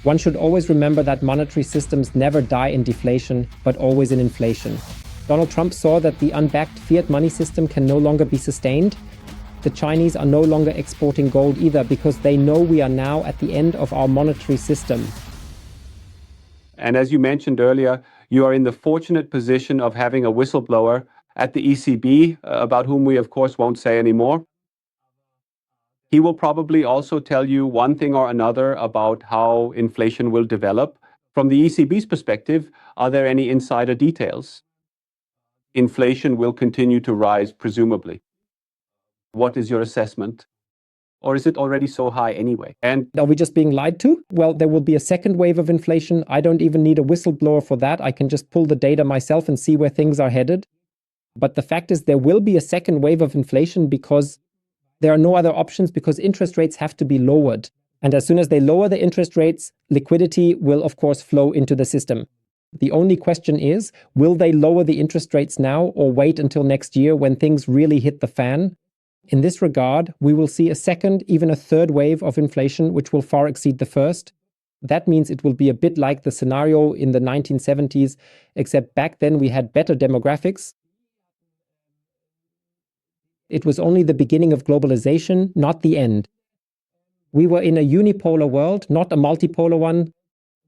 One should always remember that monetary systems never die in deflation, but always in inflation. Donald Trump saw that the unbacked fiat money system can no longer be sustained. The Chinese are no longer exporting gold either because they know we are now at the end of our monetary system. And as you mentioned earlier, you are in the fortunate position of having a whistleblower at the ECB, about whom we of course won't say anymore. He will probably also tell you one thing or another about how inflation will develop. From the ECB's perspective, are there any insider details? Inflation will continue to rise, presumably. What is your assessment? Or is it already so high anyway? And are we just being lied to? Well, there will be a second wave of inflation. I don't even need a whistleblower for that. I can just pull the data myself and see where things are headed. But the fact is there will be a second wave of inflation because there are no other options, because interest rates have to be lowered. And as soon as they lower the interest rates, liquidity will, of course, flow into the system. The only question is, will they lower the interest rates now or wait until next year when things really hit the fan? In this regard, we will see a second, even a third wave of inflation, which will far exceed the first. That means it will be a bit like the scenario in the 1970s, except back then we had better demographics. It was only the beginning of globalization, not the end. We were in a unipolar world, not a multipolar one.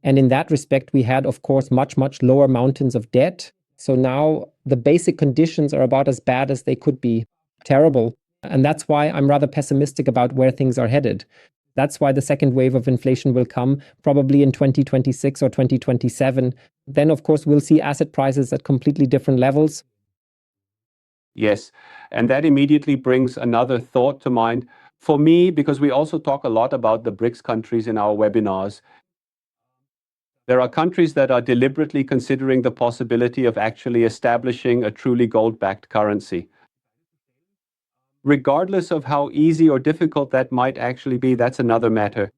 And in that respect, we had, of course, much, much lower mountains of debt. So now the basic conditions are about as bad as they could be. Terrible. And that's why I'm rather pessimistic about where things are headed. That's why the second wave of inflation will come, probably in 2026 or 2027. Then, of course, we'll see asset prices at completely different levels. Yes, and that immediately brings another thought to mind for me, because we also talk a lot about the BRICS countries in our webinars. There are countries that are deliberately considering the possibility of actually establishing a truly gold-backed currency. Regardless of how easy or difficult that might actually be, that's another matter.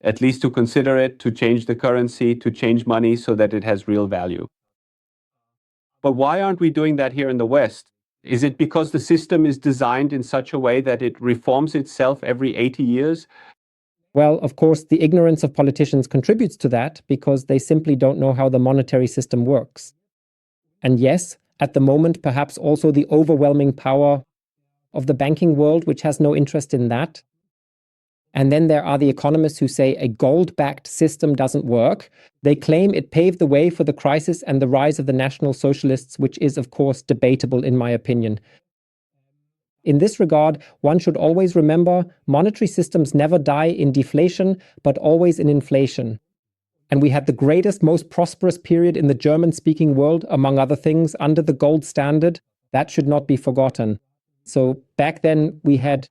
At least to consider it, to change the currency, to change money so that it has real value. But why aren't we doing that here in the West? Is it because the system is designed in such a way that it reforms itself every 80 years? Well, of course, the ignorance of politicians contributes to that because they simply don't know how the monetary system works. And yes, at the moment, perhaps also the overwhelming power of the banking world, which has no interest in that. And then there are the economists who say a gold-backed system doesn't work. They claim it paved the way for the crisis and the rise of the National Socialists, which is, of course, debatable in my opinion. In this regard, one should always remember monetary systems never die in deflation, but always in inflation. And we had the greatest, most prosperous period in the German-speaking world, among other things, under the gold standard. That should not be forgotten. So back then, we had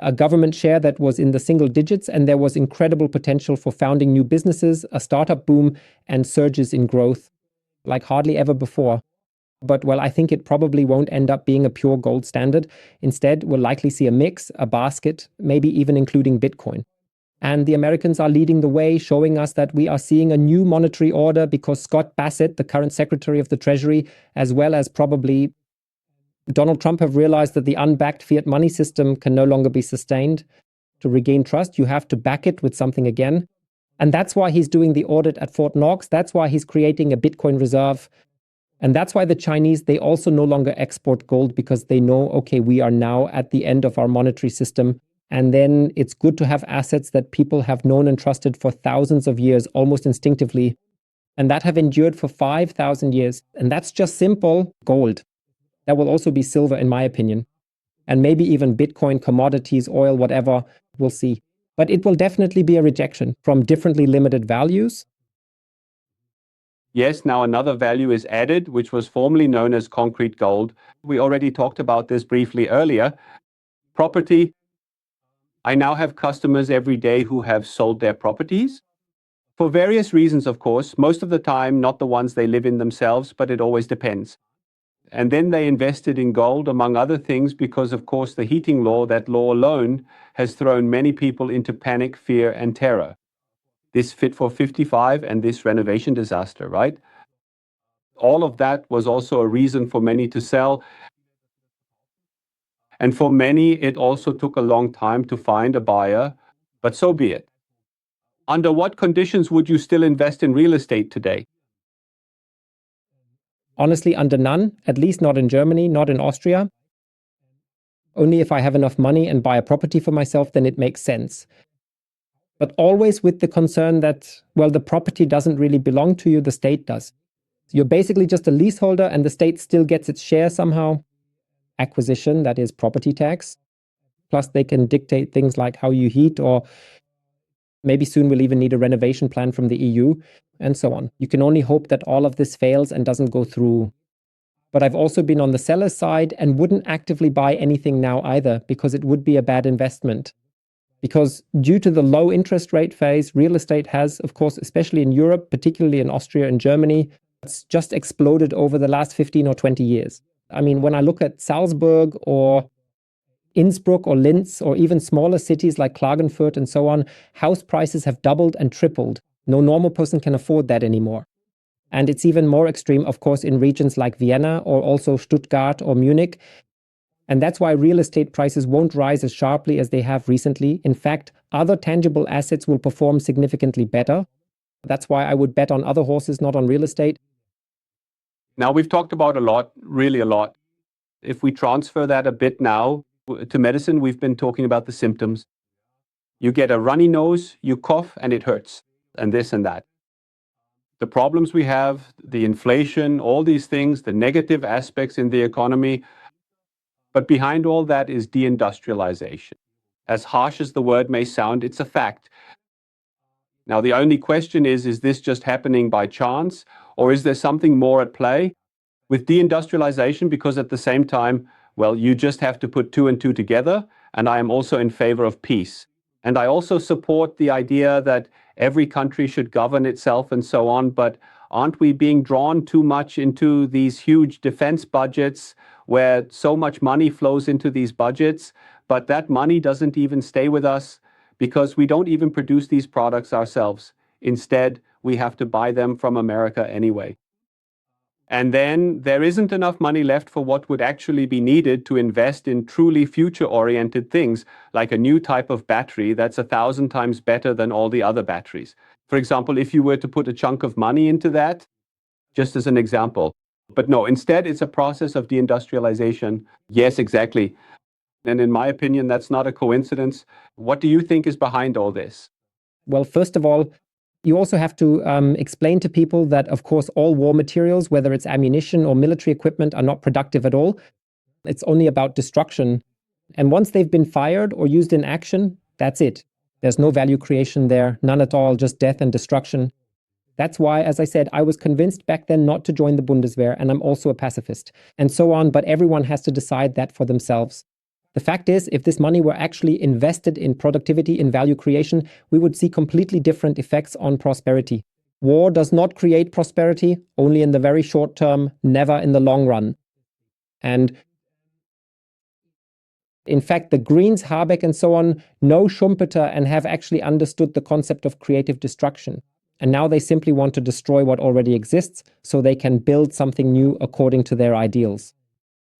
a government share that was in the single digits, and there was incredible potential for founding new businesses, a startup boom, and surges in growth, like hardly ever before. But, well, I think it probably won't end up being a pure gold standard. Instead, we'll likely see a mix, a basket, maybe even including Bitcoin. And the Americans are leading the way, showing us that we are seeing a new monetary order because Scott Bassett, the current Secretary of the Treasury, as well as probably Donald Trump, have realized that the unbacked fiat money system can no longer be sustained. To regain trust, you have to back it with something again. And that's why he's doing the audit at Fort Knox. That's why he's creating a Bitcoin reserve. And that's why the Chinese, they also no longer export gold, because they know, okay, we are now at the end of our monetary system. And then it's good to have assets that people have known and trusted for thousands of years, almost instinctively, and that have endured for 5,000 years. And that's just simple gold. That will also be silver, in my opinion. And maybe even Bitcoin, commodities, oil, whatever, we'll see. But it will definitely be a rejection from differently limited values. Yes, now another value is added, which was formerly known as concrete gold. We already talked about this briefly earlier. Property. I now have customers every day who have sold their properties. For various reasons, of course, most of the time not the ones they live in themselves, but it always depends. And then they invested in gold, among other things, because, of course, the heating law, that law alone, has thrown many people into panic, fear, and terror. This Fit for 55 and this renovation disaster, right? All of that was also a reason for many to sell. And for many, it also took a long time to find a buyer, but so be it. Under what conditions would you still invest in real estate today? Honestly, under none, at least not in Germany, not in Austria. Only if I have enough money and buy a property for myself, then it makes sense. But always with the concern that, well, the property doesn't really belong to you, the state does. You're basically just a leaseholder and the state still gets its share somehow. Acquisition, that is property tax. Plus, they can dictate things like how you heat, or maybe soon we'll even need a renovation plan from the EU, and so on. You can only hope that all of this fails and doesn't go through. But I've also been on the seller's side and wouldn't actively buy anything now either, because it would be a bad investment. Because due to the low interest rate phase, real estate has, of course, especially in Europe, particularly in Austria and Germany, it's just exploded over the last 15 or 20 years. I mean, when I look at Salzburg or Innsbruck or Linz or even smaller cities like Klagenfurt and so on, house prices have doubled and tripled. No normal person can afford that anymore. And it's even more extreme, of course, in regions like Vienna or also Stuttgart or Munich. And that's why real estate prices won't rise as sharply as they have recently. In fact, other tangible assets will perform significantly better. That's why I would bet on other horses, not on real estate. Now, we've talked about a lot, really a lot. If we transfer that a bit now to medicine, we've been talking about the symptoms. You get a runny nose, you cough, and it hurts, and this and that. The problems we have, the inflation, all these things, the negative aspects in the economy. But behind all that is deindustrialization. As harsh as the word may sound, it's a fact. Now, the only question is this just happening by chance, or is there something more at play? With deindustrialization, because at the same time, well, you just have to put two and two together, and I am also in favor of peace. And I also support the idea that every country should govern itself and so on, but aren't we being drawn too much into these huge defense budgets where so much money flows into these budgets, but that money doesn't even stay with us because we don't even produce these products ourselves. Instead, we have to buy them from America anyway. And then there isn't enough money left for what would actually be needed to invest in truly future-oriented things, like a new type of battery that's 1,000 times better than all the other batteries. For example, if you were to put a chunk of money into that, just as an example. But no, instead it's a process of deindustrialization. Yes, exactly. And in my opinion, that's not a coincidence. What do you think is behind all this? Well, first of all, you also have to explain to people that, of course, all war materials, whether it's ammunition or military equipment, are not productive at all. It's only about destruction. And once they've been fired or used in action, that's it. There's no value creation there, none at all, just death and destruction. That's why, as I said, I was convinced back then not to join the Bundeswehr, and I'm also a pacifist, and so on, but everyone has to decide that for themselves. The fact is, if this money were actually invested in productivity, in value creation, we would see completely different effects on prosperity. War does not create prosperity, only in the very short term, never in the long run. And in fact, the Greens, Habeck and so on, know Schumpeter and have actually understood the concept of creative destruction. And now they simply want to destroy what already exists so they can build something new according to their ideals.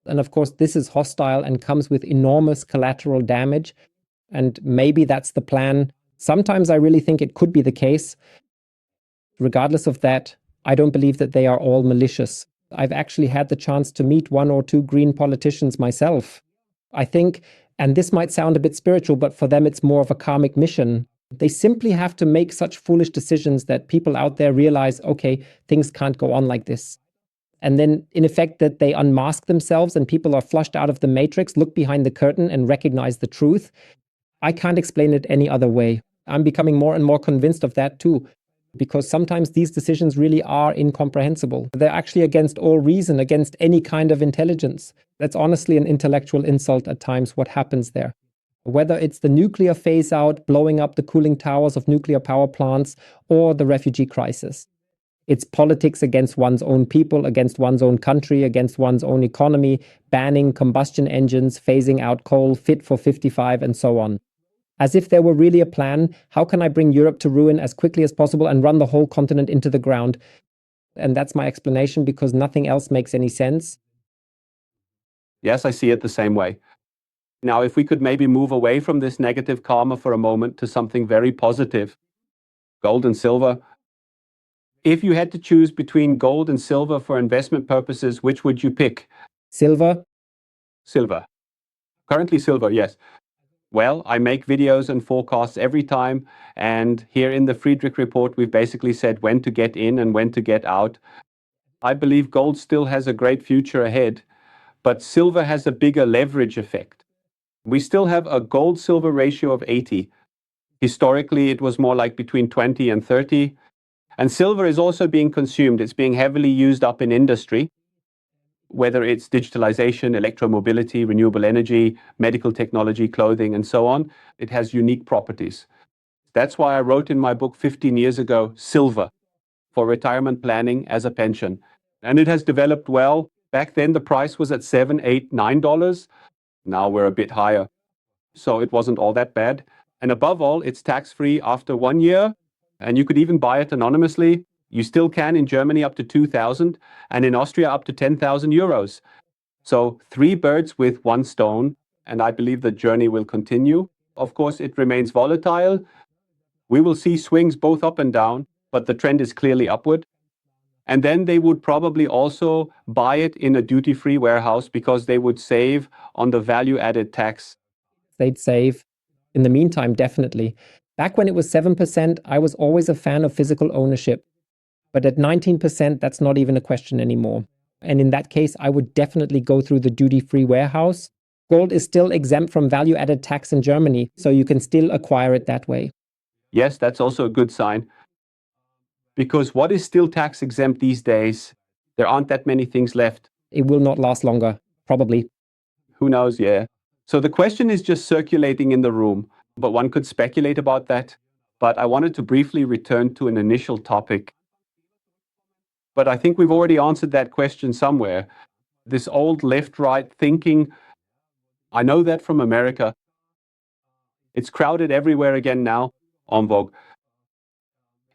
And of course, this is hostile and comes with enormous collateral damage. And maybe that's the plan. Sometimes I really think it could be the case. Regardless of that, I don't believe that they are all malicious. I've actually had the chance to meet one or two Green politicians myself. I think, and this might sound a bit spiritual, but for them it's more of a karmic mission. They simply have to make such foolish decisions that people out there realize, okay, things can't go on like this. And then, in effect, that they unmask themselves and people are flushed out of the matrix, look behind the curtain and recognize the truth. I can't explain it any other way. I'm becoming more and more convinced of that too, because sometimes these decisions really are incomprehensible. They're actually against all reason, against any kind of intelligence. That's honestly an intellectual insult at times, what happens there. Whether it's the nuclear phase out, blowing up the cooling towers of nuclear power plants, or the refugee crisis. It's politics against one's own people, against one's own country, against one's own economy, banning combustion engines, phasing out coal, Fit for 55, and so on. As if there were really a plan, how can I bring Europe to ruin as quickly as possible and run the whole continent into the ground? And that's my explanation, because nothing else makes any sense. Yes, I see it the same way. Now, if we could maybe move away from this negative karma for a moment to something very positive. Gold and silver. If you had to choose between gold and silver for investment purposes, which would you pick? Silver? Silver. Currently silver, yes. Well, I make videos and forecasts every time, and here in the Friedrich report, we've basically said when to get in and when to get out. I believe gold still has a great future ahead, but silver has a bigger leverage effect. We still have a gold-silver ratio of 80. Historically, it was more like between 20 and 30. And silver is also being consumed. It's being heavily used up in industry, whether it's digitalization, electromobility, renewable energy, medical technology, clothing, and so on. It has unique properties. That's why I wrote in my book 15 years ago, Silver, for retirement planning as a pension. And it has developed well. Back then, the price was at $7, $8, $9. Now we're a bit higher. So it wasn't all that bad. And above all, it's tax-free after 1 year. And you could even buy it anonymously. You still can in Germany up to 2,000 and in Austria up to 10,000 euros. So 3 birds with 1 stone. And I believe the journey will continue. Of course, it remains volatile. We will see swings both up and down, but the trend is clearly upward. And then they would probably also buy it in a duty-free warehouse because they would save on the value-added tax. They'd save. In the meantime, definitely. Back when it was 7%, I was always a fan of physical ownership. But at 19%, that's not even a question anymore. And in that case, I would definitely go through the duty-free warehouse. Gold is still exempt from value-added tax in Germany, so you can still acquire it that way. Yes, that's also a good sign. Because what is still tax exempt these days? There aren't that many things left. It will not last longer, probably. Who knows, yeah. So the question is just circulating in the room, but one could speculate about that. But I wanted to briefly return to an initial topic. But I think we've already answered that question somewhere. This old left-right thinking, I know that from America. It's crowded everywhere again now, en vogue.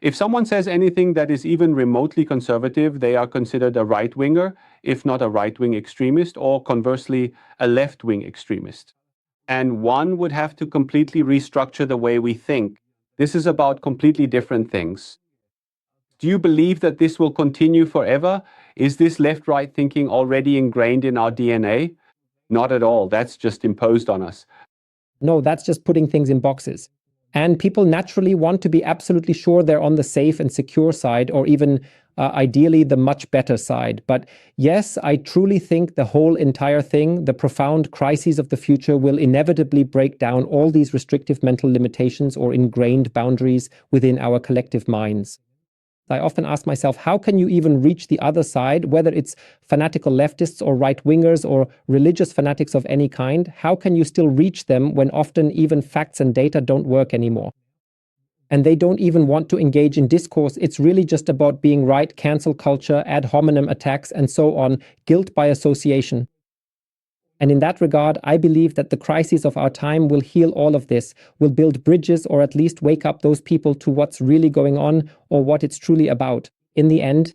If someone says anything that is even remotely conservative, they are considered a right-winger, if not a right-wing extremist, or conversely, a left-wing extremist. And one would have to completely restructure the way we think. This is about completely different things. Do you believe that this will continue forever? Is this left-right thinking already ingrained in our DNA? Not at all. That's just imposed on us. No, that's just putting things in boxes. And people naturally want to be absolutely sure they're on the safe and secure side, or even ideally the much better side. But yes, I truly think the whole entire thing, the profound crises of the future, will inevitably break down all these restrictive mental limitations or ingrained boundaries within our collective minds. I often ask myself, how can you even reach the other side, whether it's fanatical leftists or right-wingers or religious fanatics of any kind? How can you still reach them when often even facts and data don't work anymore? And they don't even want to engage in discourse. It's really just about being right, cancel culture, ad hominem attacks, and so on, guilt by association. And in that regard, I believe that the crises of our time will heal all of this, will build bridges, or at least wake up those people to what's really going on or what it's truly about in the end.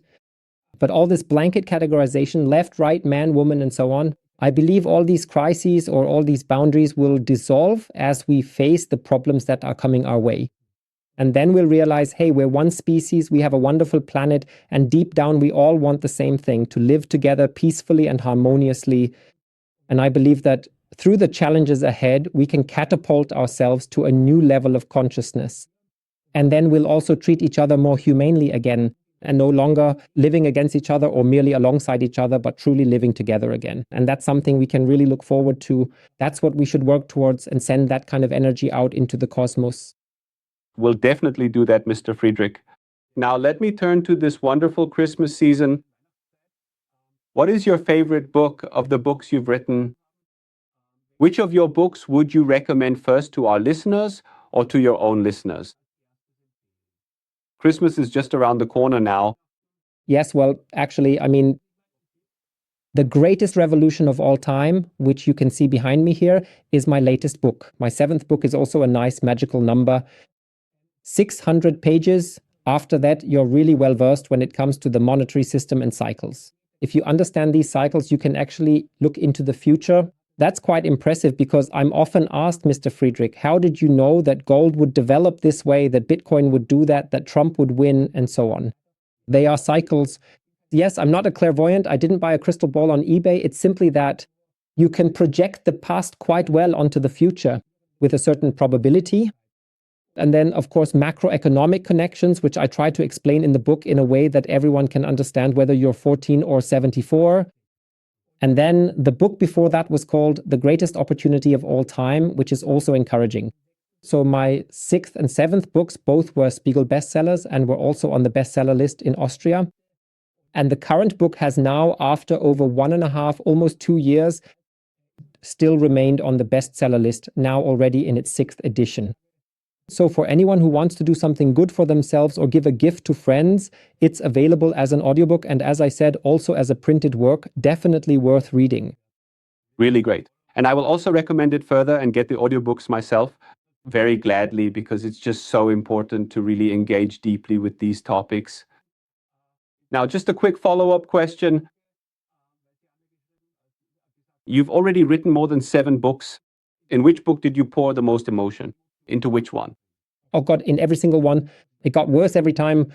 But all this blanket categorization, left, right, man, woman, and so on, I believe all these crises or all these boundaries will dissolve as we face the problems that are coming our way. And then we'll realize, hey, we're one species, we have a wonderful planet, and deep down we all want the same thing, to live together peacefully and harmoniously. And I believe that through the challenges ahead, we can catapult ourselves to a new level of consciousness. And then we'll also treat each other more humanely again, and no longer living against each other or merely alongside each other, but truly living together again. And that's something we can really look forward to. That's what we should work towards and send that kind of energy out into the cosmos. We'll definitely do that, Mr. Friedrich. Now let me turn to this wonderful Christmas season. What is your favorite book of the books you've written? Which of your books would you recommend first to our listeners or to your own listeners? Christmas is just around the corner now. Yes, well, actually, I mean, the greatest revolution of all time, which you can see behind me here, is my latest book. My 7th book is also a nice magical number. 600 pages. After that, you're really well versed when it comes to the monetary system and cycles. If you understand these cycles, you can actually look into the future. That's quite impressive because I'm often asked, Mr. Friedrich, how did you know that gold would develop this way, that Bitcoin would do that, that Trump would win, and so on? They are cycles. Yes, I'm not a clairvoyant. I didn't buy a crystal ball on eBay. It's simply that you can project the past quite well onto the future with a certain probability. And then, of course, macroeconomic connections, which I try to explain in the book in a way that everyone can understand, whether you're 14 or 74. And then the book before that was called The Greatest Opportunity of All Time, which is also encouraging. So my 6th and 7th books both were Spiegel bestsellers and were also on the bestseller list in Austria. And the current book has now, after over 1.5, almost 2 years, still remained on the bestseller list, now already in its 6th edition. So for anyone who wants to do something good for themselves or give a gift to friends, it's available as an audiobook and, as I said, also as a printed work, definitely worth reading. Really great. And I will also recommend it further and get the audiobooks myself very gladly, because it's just so important to really engage deeply with these topics. Now, just a quick follow-up question. You've already written more than 7 books. In which book did you pour the most emotion? Into which one? Oh God, in every single one. It got worse every time.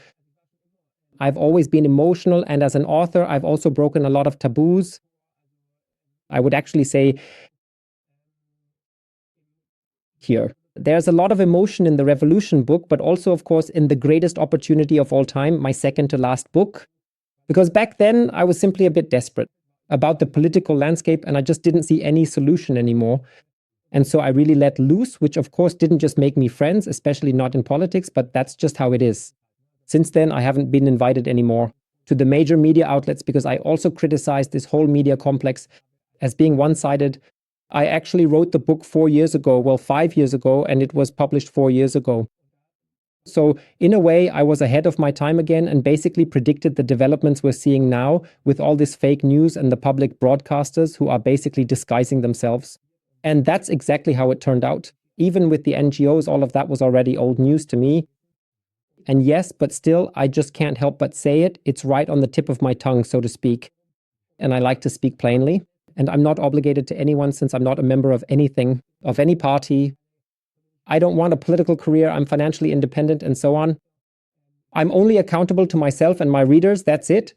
I've always been emotional, and as an author, I've also broken a lot of taboos. I would actually say here, there's a lot of emotion in the Revolution book, but also, of course, in The Greatest Opportunity of All Time, my second to last book. Because back then, I was simply a bit desperate about the political landscape, and I just didn't see any solution anymore. And so I really let loose, which of course didn't just make me friends, especially not in politics, but that's just how it is. Since then, I haven't been invited anymore to the major media outlets because I also criticized this whole media complex as being one-sided. I actually wrote the book 4 years ago, well, 5 years ago, and it was published 4 years ago. So in a way, I was ahead of my time again and basically predicted the developments we're seeing now with all this fake news and the public broadcasters who are basically disguising themselves. And that's exactly how it turned out. Even with the NGOs, all of that was already old news to me. And yes, but still, I just can't help but say it. It's right on the tip of my tongue, so to speak. And I like to speak plainly. And I'm not obligated to anyone since I'm not a member of anything, of any party. I don't want a political career. I'm financially independent and so on. I'm only accountable to myself and my readers. That's it.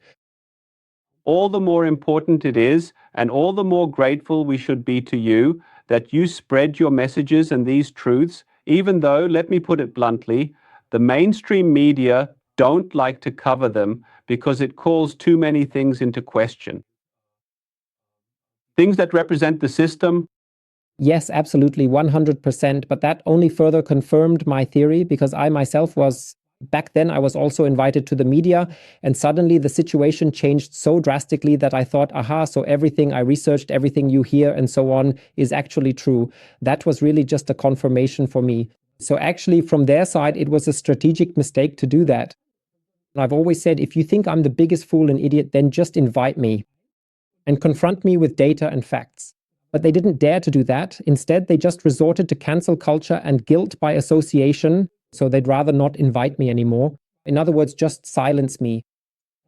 All the more important it is, and all the more grateful we should be to you that you spread your messages and these truths, even though, let me put it bluntly, the mainstream media don't like to cover them because it calls too many things into question. Things that represent the system. Yes, absolutely, 100%. But that only further confirmed my theory because I myself was, back then, I was also invited to the media, and suddenly the situation changed so drastically that I thought, aha, so everything I researched, everything you hear and so on is actually true. That was really just a confirmation for me. So actually, from their side, it was a strategic mistake to do that. And I've always said, if you think I'm the biggest fool and idiot, then just invite me and confront me with data and facts. But they didn't dare to do that. Instead, they just resorted to cancel culture and guilt by association. So they'd rather not invite me anymore. In other words, just silence me.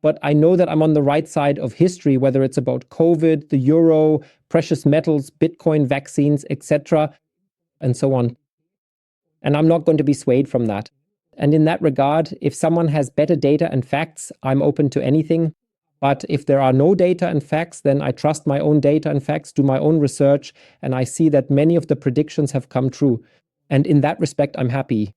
But I know that I'm on the right side of history, whether it's about COVID, the euro, precious metals, Bitcoin, vaccines, etc., and so on. And I'm not going to be swayed from that. And in that regard, if someone has better data and facts, I'm open to anything. But if there are no data and facts, then I trust my own data and facts, do my own research, and I see that many of the predictions have come true. And in that respect, I'm happy.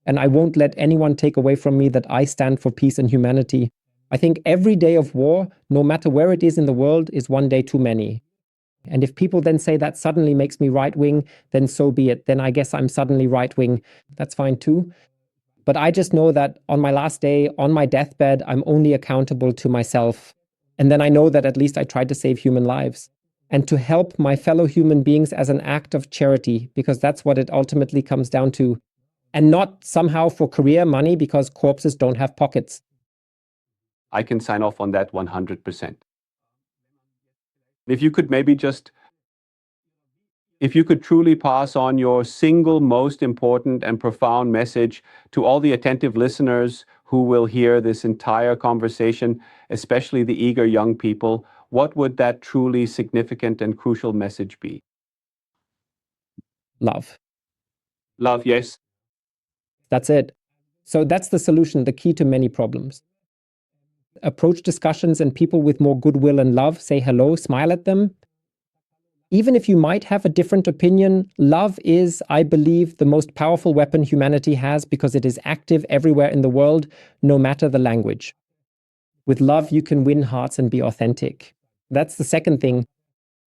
And I won't let anyone take away from me that I stand for peace and humanity. I think every day of war, no matter where it is in the world, is one day too many. And if people then say that suddenly makes me right-wing, then so be it. Then I guess I'm suddenly right-wing. That's fine too. But I just know that on my last day, on my deathbed, I'm only accountable to myself. And then I know that at least I tried to save human lives and to help my fellow human beings as an act of charity, because that's what it ultimately comes down to. And not somehow for career money, because corpses don't have pockets. I can sign off on that 100%. If you could maybe just, if you could truly pass on your single most important and profound message to all the attentive listeners who will hear this entire conversation, especially the eager young people, what would that truly significant and crucial message be? Love. Love, yes. That's it. So that's the solution, the key to many problems. Approach discussions and people with more goodwill and love, say hello, smile at them. Even if you might have a different opinion, love is, I believe, the most powerful weapon humanity has because it is active everywhere in the world, no matter the language. With love, you can win hearts and be authentic. That's the second thing.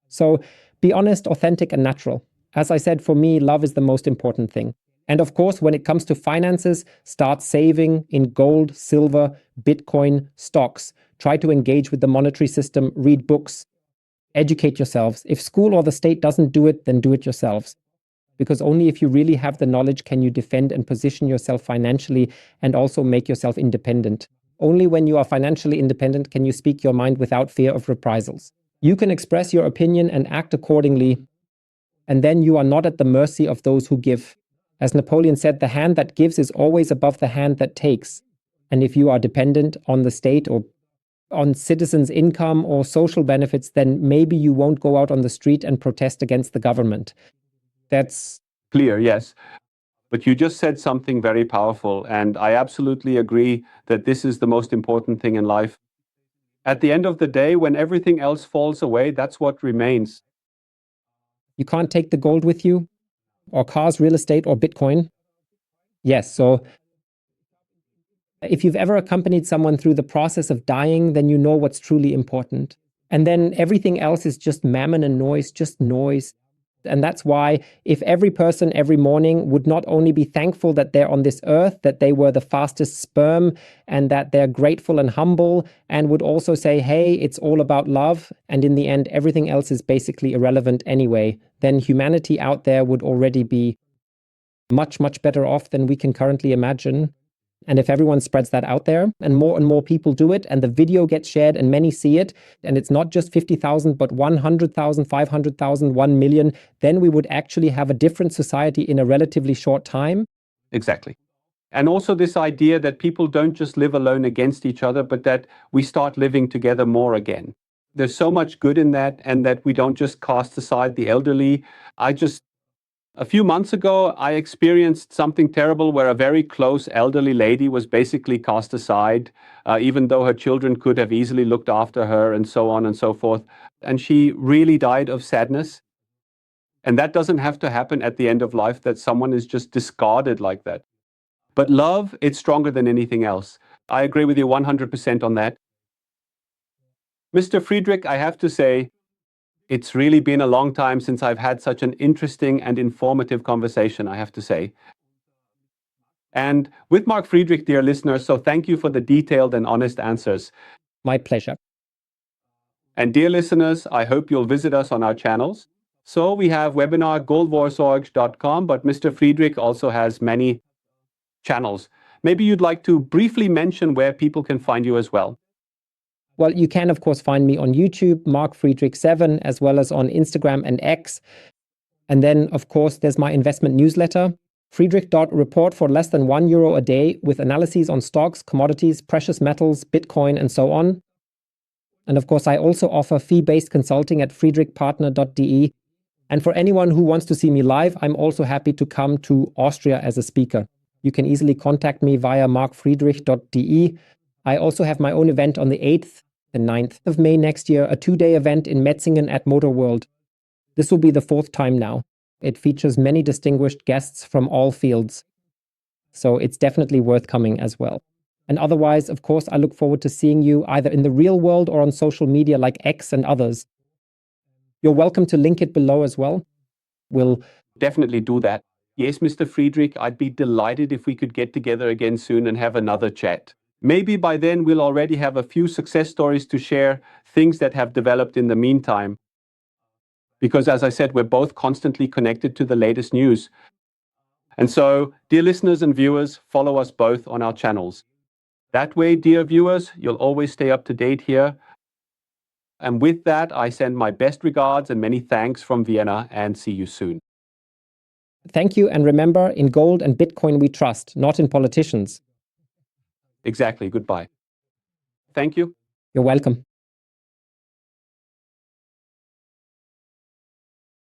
So be honest, authentic, and natural. As I said, for me, love is the most important thing. And of course, when it comes to finances, start saving in gold, silver, Bitcoin, stocks. Try to engage with the monetary system, read books, educate yourselves. If school or the state doesn't do it, then do it yourselves. Because only if you really have the knowledge can you defend and position yourself financially and also make yourself independent. Only when you are financially independent can you speak your mind without fear of reprisals. You can express your opinion and act accordingly, and then you are not at the mercy of those who give. As Napoleon said, the hand that gives is always above the hand that takes. And if you are dependent on the state or on citizens' income or social benefits, then maybe you won't go out on the street and protest against the government. That's clear, yes. But you just said something very powerful, and I absolutely agree that this is the most important thing in life. At the end of the day, when everything else falls away, that's what remains. You can't take the gold with you, or cars, real estate, or Bitcoin. Yes, so if you've ever accompanied someone through the process of dying, then you know what's truly important. And then everything else is just mammon and noise, just noise. And that's why if every person every morning would not only be thankful that they're on this earth, that they were the fastest sperm, and that they're grateful and humble, and would also say, hey, it's all about love, and in the end, everything else is basically irrelevant anyway, then humanity out there would already be much, much better off than we can currently imagine. And if everyone spreads that out there and more people do it and the video gets shared and many see it, and it's not just 50,000, but 100,000, 500,000, 1 million, then we would actually have a different society in a relatively short time. Exactly. And also this idea that people don't just live alone against each other, but that we start living together more again. There's so much good in that, and that we don't just cast aside the elderly. A few months ago, I experienced something terrible where a very close elderly lady was basically cast aside, even though her children could have easily looked after her and so on and so forth. And she really died of sadness. And that doesn't have to happen at the end of life, that someone is just discarded like that. But love, it's stronger than anything else. I agree with you 100% on that. Mr. Friedrich, I have to say, it's really been a long time since I've had such an interesting and informative conversation, I have to say. And with Marc Friedrich, dear listeners, so thank you for the detailed and honest answers. My pleasure. And dear listeners, I hope you'll visit us on our channels. So we have webinar goldwarsorg.com, but Mr. Friedrich also has many channels. Maybe you'd like to briefly mention where people can find you as well. Well, you can, of course, find me on YouTube, Marc Friedrich 7, as well as on Instagram and X. And then, of course, there's my investment newsletter, Friedrich.report, for less than €1 a day with analyses on stocks, commodities, precious metals, Bitcoin, and so on. And of course, I also offer fee-based consulting at friedrichpartner.de. And for anyone who wants to see me live, I'm also happy to come to Austria as a speaker. You can easily contact me via markfriedrich.de. I also have my own event on the 8th and 9th of May next year, a 2-day event in Metzingen at Motor World. This will be the 4th time now. It features many distinguished guests from all fields. So it's definitely worth coming as well. And otherwise, of course, I look forward to seeing you either in the real world or on social media like X and others. You're welcome to link it below as well. We'll definitely do that. Yes, Mr. Friedrich, I'd be delighted if we could get together again soon and have another chat. Maybe by then we'll already have a few success stories to share, things that have developed in the meantime. Because as I said, we're both constantly connected to the latest news. And so, dear listeners and viewers, follow us both on our channels. That way, dear viewers, you'll always stay up to date here. And with that, I send my best regards and many thanks from Vienna, and see you soon. Thank you, and remember, in gold and Bitcoin we trust, not in politicians. Exactly. Goodbye. Thank you. You're welcome.